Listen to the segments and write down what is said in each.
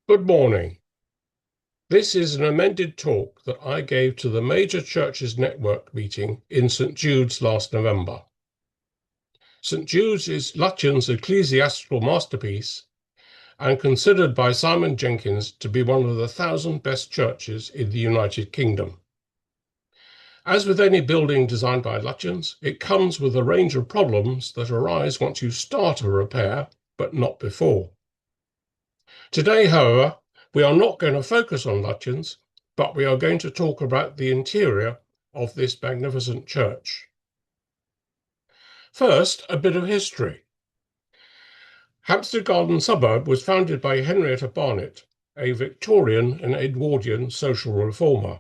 Good morning. This is an amended talk that I gave to the Major Churches Network meeting in St Jude's last November. St Jude's is Lutyens' ecclesiastical masterpiece and considered by Simon Jenkins to be one of the 1,000 best churches in the United Kingdom. As with any building designed by Lutyens, it comes with a range of problems that arise once you start a repair, but not before. Today, however, we are not going to focus on Lutyens, but we are going to talk about the interior of this magnificent church. First, a bit of history. Hampstead Garden Suburb was founded by Henrietta Barnet, a Victorian and Edwardian social reformer.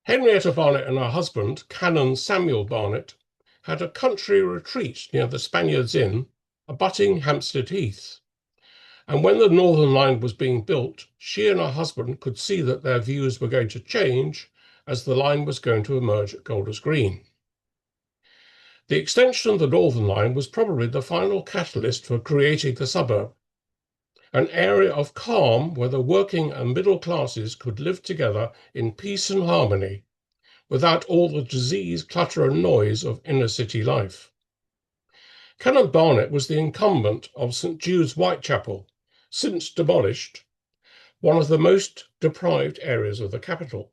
Henrietta Barnet and her husband, Canon Samuel Barnet, had a country retreat near the Spaniards Inn, abutting Hampstead Heath. And when the Northern Line was being built, she and her husband could see that their views were going to change as the line was going to emerge at Golders Green. The extension of the Northern Line was probably the final catalyst for creating the suburb, an area of calm where the working and middle classes could live together in peace and harmony, without all the disease, clutter and noise of inner city life. Canon Barnet was the incumbent of St Jude's Whitechapel, since demolished, one of the most deprived areas of the capital.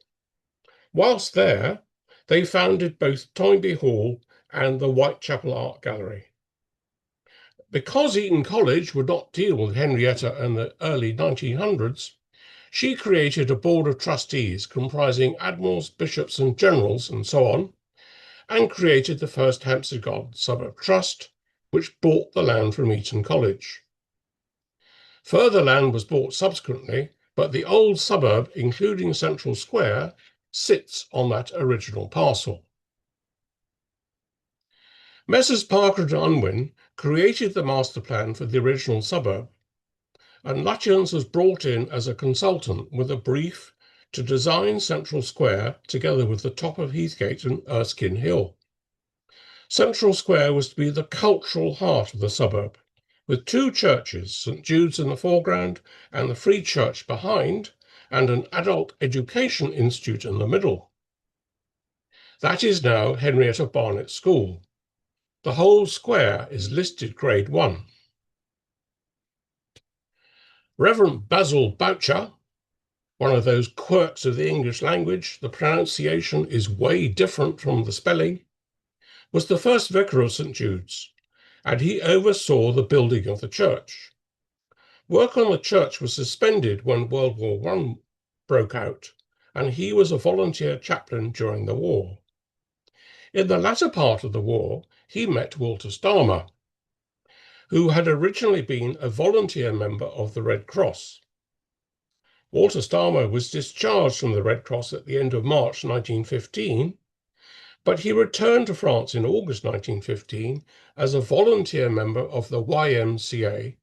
Whilst there, they founded both Toynbee Hall and the Whitechapel Art Gallery. Because Eton College would not deal with Henrietta in the early 1900s, she created a board of trustees comprising admirals, bishops and generals and so on, and created the first Hampstead Garden Suburb Trust, which bought the land from Eton College. Further land was bought subsequently, but the old suburb, including Central Square, sits on that original parcel. Messrs. Parker and Unwin created the master plan for the original suburb, and Lutyens was brought in as a consultant with a brief to design Central Square together with the top of Heathgate and Erskine Hill. Central Square was to be the cultural heart of the suburb, with two churches, St Jude's in the foreground and the Free Church behind, and an adult education institute in the middle. That is now Henrietta Barnet School. The whole square is listed Grade 1. Reverend Basil Boucher, one of those quirks of the English language, the pronunciation is way different from the spelling, was the first vicar of St Jude's, and he oversaw the building of the church. Work on the church was suspended when World War I broke out, and he was a volunteer chaplain during the war. In the latter part of the war, he met Walter Starmer, who had originally been a volunteer member of the Red Cross. Walter Starmer was discharged from the Red Cross at the end of March 1915, but he returned to France in August 1915 as a volunteer member of the YMCA,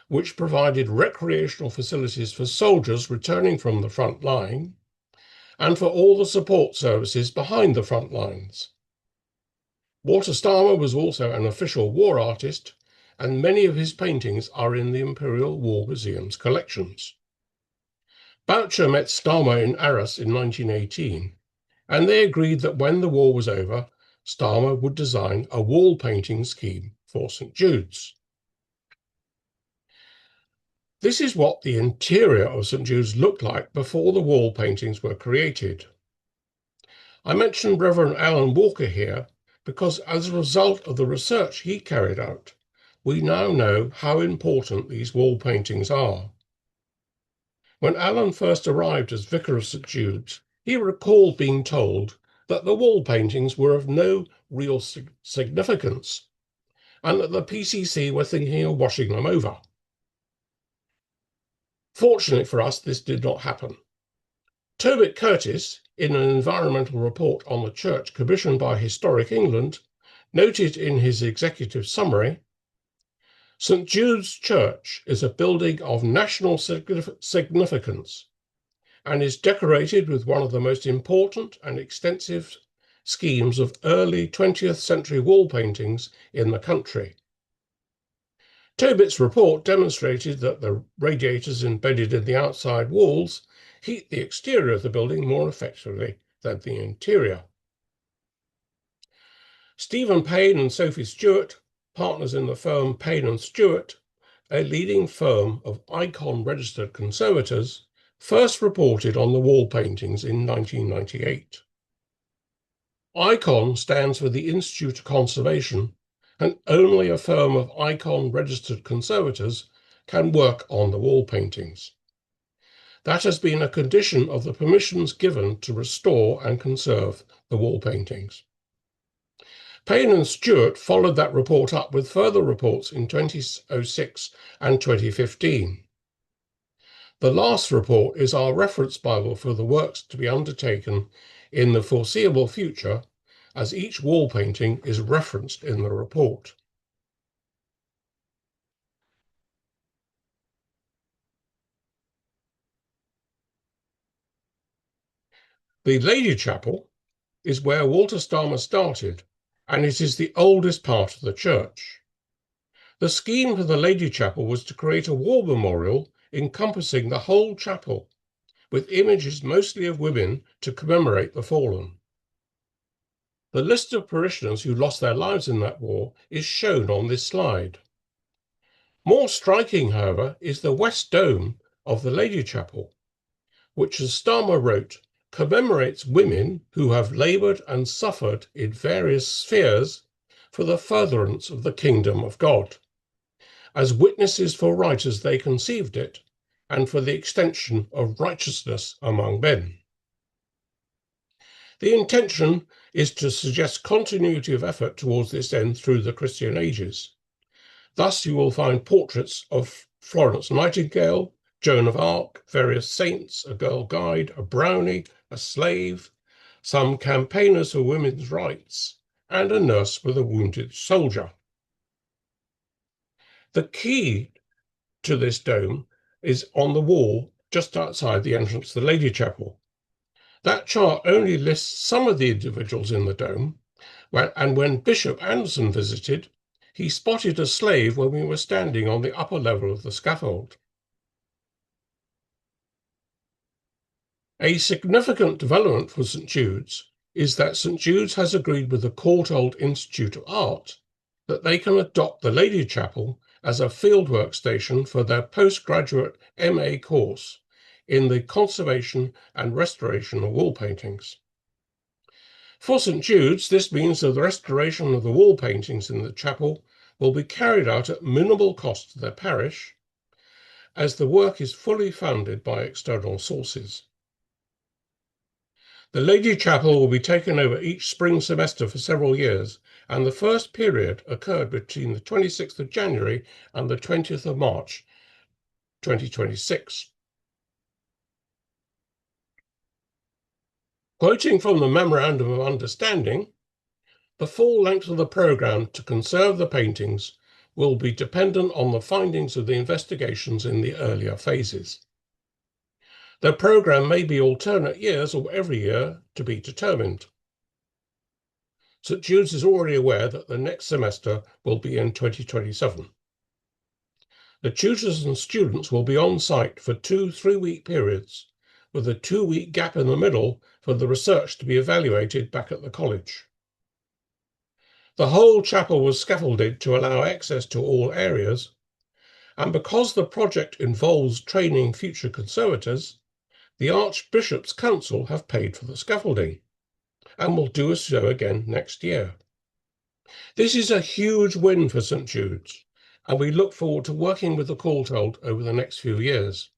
which provided recreational facilities for soldiers returning from the front line and for all the support services behind the front lines. Walter Starmer was also an official war artist, and many of his paintings are in the Imperial War Museum's collections. Boucher met Starmer in Arras in 1918, and they agreed that when the war was over, Starmer would design a wall painting scheme for St Jude's. This is what the interior of St Jude's looked like before the wall paintings were created. I mentioned Reverend Alan Walker here because as a result of the research he carried out, we now know how important these wall paintings are. When Alan first arrived as vicar of St Jude's, he recalled being told that the wall paintings were of no real significance and that the PCC were thinking of washing them over. Fortunately for us, this did not happen. Tobit Curtis, in an environmental report on the church commissioned by Historic England, noted in his executive summary, St Jude's Church is a building of national significance and is decorated with one of the most important and extensive schemes of early 20th century wall paintings in the country. Tobit's report demonstrated that the radiators embedded in the outside walls heat the exterior of the building more effectively than the interior. Stephen Payne and Sophie Stewart, partners in the firm Payne and Stewart, a leading firm of icon-registered conservators, first reported on the wall paintings in 1998. ICON stands for the Institute of Conservation, and only a firm of icon-registered conservators can work on the wall paintings. That has been a condition of the permissions given to restore and conserve the wall paintings. Payne and Stewart followed that report up with further reports in 2006 and 2015. The last report is our reference Bible for the works to be undertaken in the foreseeable future, as each wall painting is referenced in the report. The Lady Chapel is where Walter Starmer started, and it is the oldest part of the church. The scheme for the Lady Chapel was to create a war memorial encompassing the whole chapel, with images mostly of women to commemorate the fallen. The list of parishioners who lost their lives in that war is shown on this slide. More striking, however, is the west dome of the Lady Chapel, which, as Starmer wrote, commemorates women who have laboured and suffered in various spheres for the furtherance of the kingdom of God, as witnesses for right as they conceived it, and for the extension of righteousness among men. The intention is to suggest continuity of effort towards this end through the Christian ages. Thus you will find portraits of Florence Nightingale, Joan of Arc, various saints, a girl guide, a brownie, a slave, some campaigners for women's rights, and a nurse with a wounded soldier. The key to this dome is on the wall just outside the entrance to the Lady Chapel. That chart only lists some of the individuals in the dome, and when Bishop Anderson visited, he spotted a slave when we were standing on the upper level of the scaffold. A significant development for St. Jude's is that St. Jude's has agreed with the Courtauld Institute of Art that they can adopt the Lady Chapel as a fieldwork station for their postgraduate MA course in the conservation and restoration of wall paintings. For St. Jude's, this means that the restoration of the wall paintings in the chapel will be carried out at minimal cost to their parish, as the work is fully funded by external sources. The Lady Chapel will be taken over each spring semester for several years, and the first period occurred between the 26th of January and the 20th of March, 2026. Quoting from the Memorandum of Understanding, the full length of the programme to conserve the paintings will be dependent on the findings of the investigations in the earlier phases. The programme may be alternate years or every year to be determined. St. Jude's is already aware that the next semester will be in 2027. The tutors and students will be on site for 2 3-week periods, with a 2-week gap in the middle for the research to be evaluated back at the college. The whole chapel was scaffolded to allow access to all areas, and because the project involves training future conservators, the Archbishop's Council have paid for the scaffolding, and will do so again next year. This is a huge win for St. Jude's, and we look forward to working with the Courtauld over the next few years.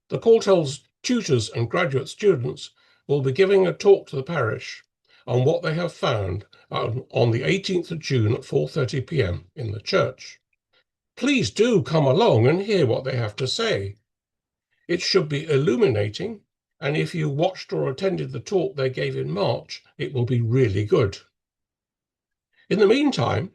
The Courtauld's tutors and graduate students will be giving a talk to the parish on what they have found on the 18th of June at 4:30 p.m. in the church. Please do come along and hear what they have to say. It should be illuminating, and if you watched or attended the talk they gave in March, it will be really good. In the meantime,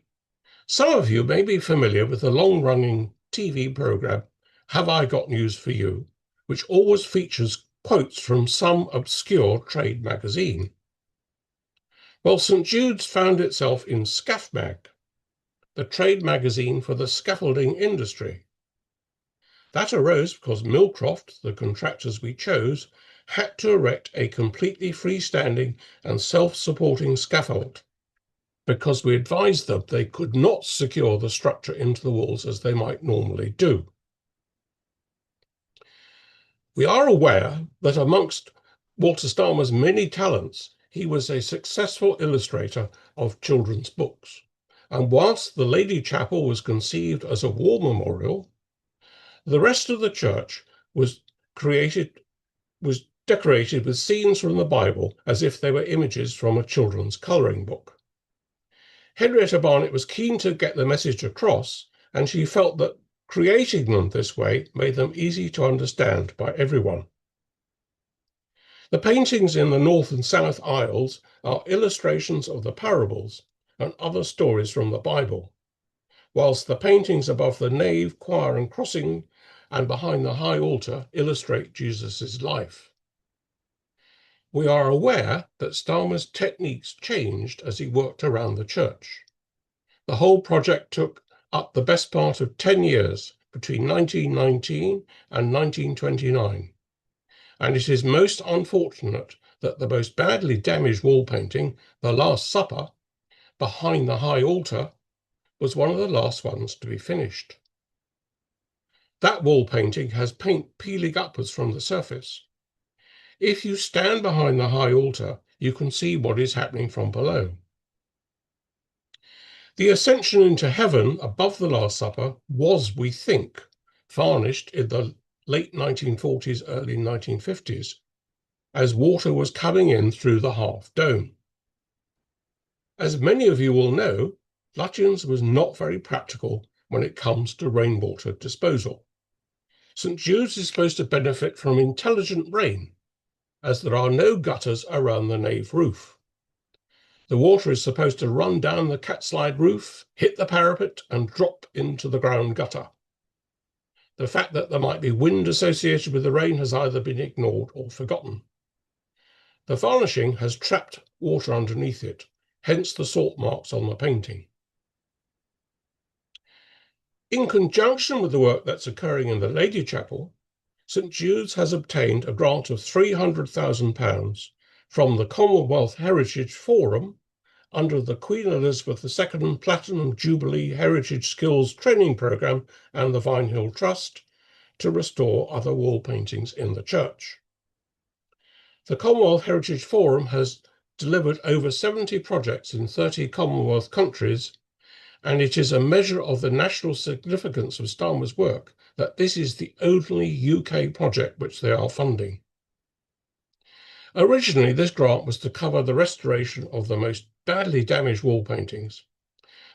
some of you may be familiar with the long-running TV programme, Have I Got News for You?, which always features quotes from some obscure trade magazine. Well, St. Jude's found itself in Scaff Mag, the trade magazine for the scaffolding industry. That arose because Millcroft, the contractors we chose, had to erect a completely freestanding and self-supporting scaffold, because we advised them they could not secure the structure into the walls as they might normally do. We are aware that amongst Walter Starmer's many talents, he was a successful illustrator of children's books. And whilst the Lady Chapel was conceived as a war memorial, the rest of the church was decorated with scenes from the Bible as if they were images from a children's colouring book. Henrietta Barnett was keen to get the message across, and she felt that creating them this way made them easy to understand by everyone. The paintings in the north and south aisles are illustrations of the parables and other stories from the Bible, whilst the paintings above the nave, choir and crossing and behind the high altar illustrate Jesus' life. We are aware that Starmer's techniques changed as he worked around the church. The whole project took up the best part of 10 years, between 1919 and 1929, and it is most unfortunate that the most badly damaged wall painting, The Last Supper, behind the high altar, was one of the last ones to be finished. That wall painting has paint peeling upwards from the surface. If you stand behind the high altar, you can see what is happening from below. The ascension into heaven above the Last Supper was, we think, varnished in the late 1940s, early 1950s, as water was coming in through the half dome. As many of you will know, Lutyens was not very practical when it comes to rainwater disposal. St. Jude's is supposed to benefit from intelligent rain, as there are no gutters around the nave roof. The water is supposed to run down the catslide roof, hit the parapet, and drop into the ground gutter. The fact that there might be wind associated with the rain has either been ignored or forgotten. The varnishing has trapped water underneath it, hence the salt marks on the painting. In conjunction with the work that's occurring in the Lady Chapel, St. Jude's has obtained a grant of £300,000 from the Commonwealth Heritage Forum under the Queen Elizabeth II Platinum Jubilee Heritage Skills Training Programme and the Vinehill Trust to restore other wall paintings in the church. The Commonwealth Heritage Forum has delivered over 70 projects in 30 Commonwealth countries, and it is a measure of the national significance of Starmer's work that this is the only UK project which they are funding. Originally, this grant was to cover the restoration of the most badly damaged wall paintings,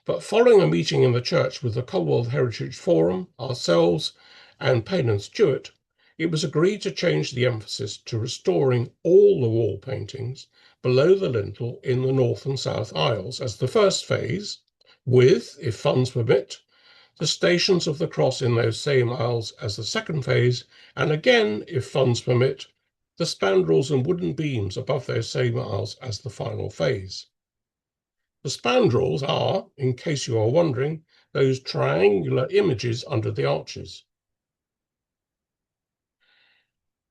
but following a meeting in the church with the Commonwealth Heritage Forum, ourselves, and Payne and Stewart, it was agreed to change the emphasis to restoring all the wall paintings below the lintel in the north and south aisles as the first phase, with, if funds permit, the Stations of the Cross in those same aisles as the second phase, and again, if funds permit, the spandrels and wooden beams above those same aisles as the final phase. The spandrels are, in case you are wondering, those triangular images under the arches.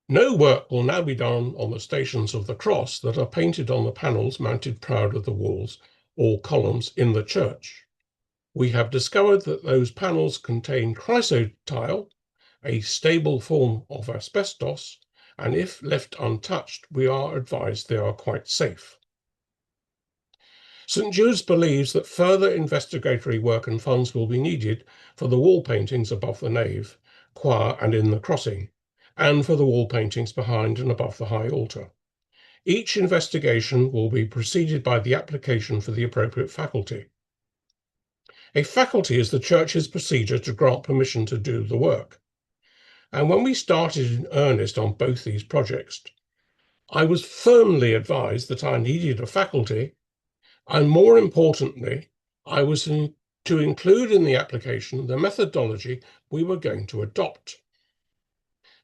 No work will now be done on the Stations of the Cross that are painted on the panels mounted proud of the walls or columns in the church. We have discovered that those panels contain chrysotile, a stable form of asbestos, and if left untouched, we are advised they are quite safe. St. Jude's believes that further investigatory work and funds will be needed for the wall paintings above the nave, choir and in the crossing, and for the wall paintings behind and above the high altar. Each investigation will be preceded by the application for the appropriate faculty. A faculty is the church's procedure to grant permission to do the work. And when we started in earnest on both these projects, I was firmly advised that I needed a faculty, and more importantly, I was to include in the application the methodology we were going to adopt.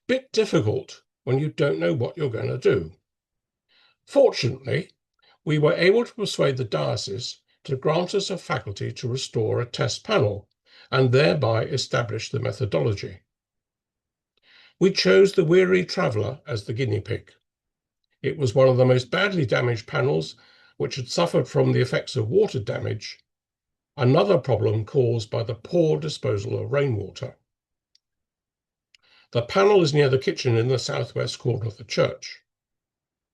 Bit difficult when you don't know what you're going to do. Fortunately, we were able to persuade the diocese to grant us a faculty to restore a test panel and thereby establish the methodology. We chose the Weary Traveller as the guinea pig. It was one of the most badly damaged panels which had suffered from the effects of water damage, another problem caused by the poor disposal of rainwater. The panel is near the kitchen in the southwest corner of the church.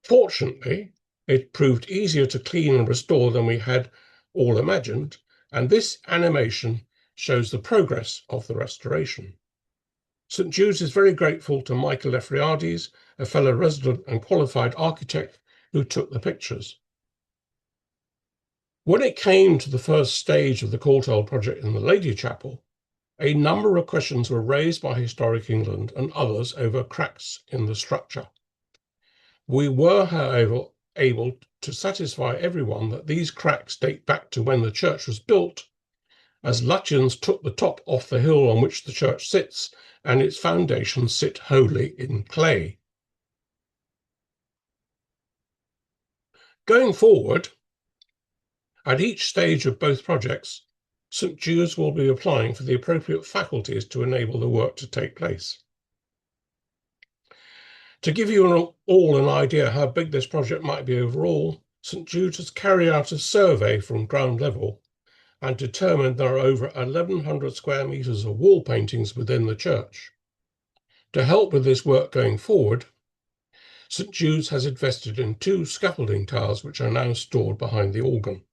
Fortunately, it proved easier to clean and restore than we had all imagined, and this animation shows the progress of the restoration. St. Jude's is very grateful to Michael Efriades, a fellow resident and qualified architect who took the pictures. When it came to the first stage of the Courtauld project in the Lady Chapel, a number of questions were raised by Historic England and others over cracks in the structure. We were, however, able to satisfy everyone that these cracks date back to when the church was built, as Lutyens took the top off the hill on which the church sits, and its foundations sit wholly in clay. Going forward, at each stage of both projects, St. Jude's will be applying for the appropriate faculties to enable the work to take place. To give you all an idea how big this project might be overall, St. Jude's has carried out a survey from ground level and determined there are over 1,100 square metres of wall paintings within the church. To help with this work going forward, St. Jude's has invested in 2 scaffolding towers which are now stored behind the organ.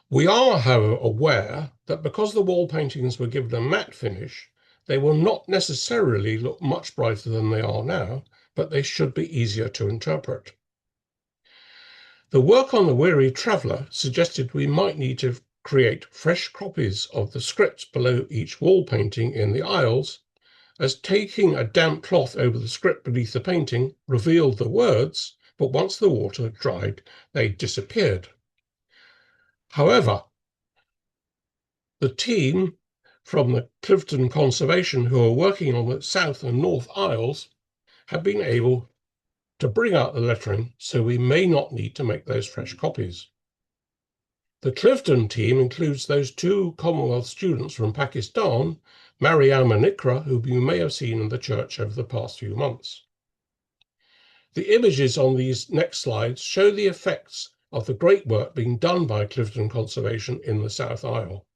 We are, however, aware that because the wall paintings were given a matte finish, they will not necessarily look much brighter than they are now, but they should be easier to interpret. The work on the Weary Traveller suggested we might need to create fresh copies of the scripts below each wall painting in the aisles, as taking a damp cloth over the script beneath the painting revealed the words, but once the water dried, they disappeared. However, the team from the Clifton Conservation who are working on the south and north aisles have been able to bring out the lettering, so we may not need to make those fresh copies. The Clifton team includes those 2 Commonwealth students from Pakistan, Mariam and Ikra, who you may have seen in the church over the past few months. The images on these next slides show the effects of the great work being done by Clifton Conservation in the South Aisle.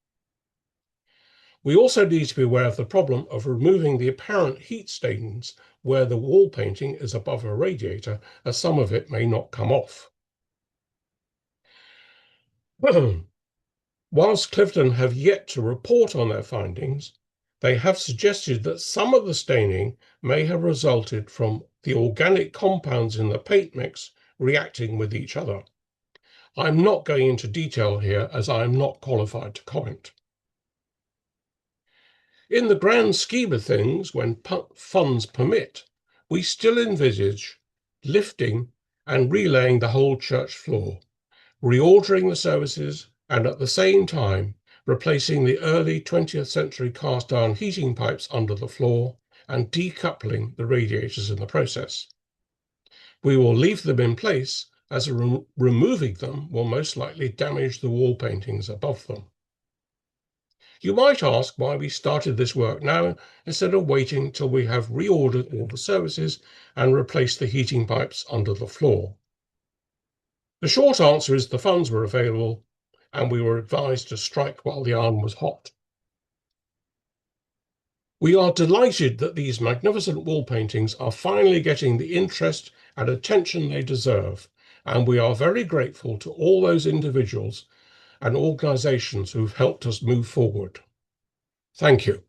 We also need to be aware of the problem of removing the apparent heat stains where the wall painting is above a radiator, as some of it may not come off. Whilst Clifton have yet to report on their findings, they have suggested that some of the staining may have resulted from the organic compounds in the paint mix reacting with each other. I'm not going into detail here as I am not qualified to comment. In the grand scheme of things, when funds permit, we still envisage lifting and relaying the whole church floor, reordering the services, and at the same time replacing the early 20th century cast iron heating pipes under the floor and decoupling the radiators in the process. We will leave them in place as removing them will most likely damage the wall paintings above them. You might ask why we started this work now instead of waiting till we have reordered all the services and replaced the heating pipes under the floor. The short answer is the funds were available and we were advised to strike while the iron was hot. We are delighted that these magnificent wall paintings are finally getting the interest and attention they deserve, and we are very grateful to all those individuals and organisations who've helped us move forward. Thank you.